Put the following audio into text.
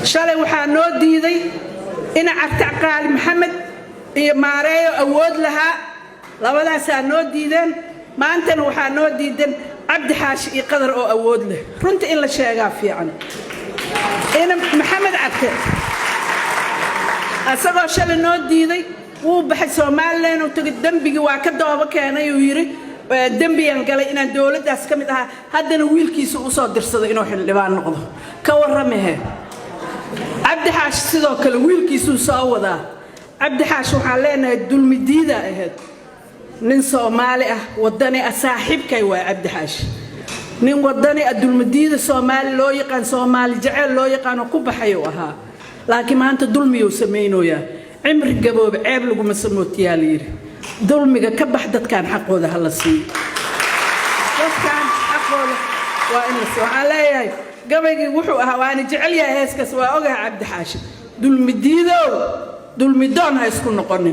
shalay waxaa noo diiday in Cabdi Maxamed iyo Maareeyo awood lahaa labadaas noo diideen maantana waxaa noo diidan Cabdi Xaashi iyo Qadar oo awood leh runtii in la sheegaa fiican in Maxamed Cabdi asagoo shalay noo diiday wuu baxay Soomaaliland oo tagay dambigi waa ka dooba keenay uu yiri dambiyan galay inaan dawladdaas ka mid ahaa haddana wiilkiisa u soo dirsaday inuu xildhibaan noqdo ka warramee Cabdi Xaashi sidoo kale wiilkiisu soo wadaa Cabdi Xaashi waxaan leenahay dulmidiida ahayd nin Soomaali ah wadani saaxiibkay waa Cabdi Xaashi nin wadani dulmidiida Soomaali loo yaqaan Soomaali jacayl loo yaqaan ku baxay oo ahaa laakiin maanta dulmiyo sameeynoya cimri gaboob ceeb lagu masamootiyaa leeyahay dulmiga ka bax dadkan xaqooda hala siiyo dadkan xaqooda waa in la soo caleeyay gabaygi wuxuu ahaa waan jecel yahay heeskaas waa ogahay Cabdi Xaashi dulmidiido dulmidoon ha isku noqonin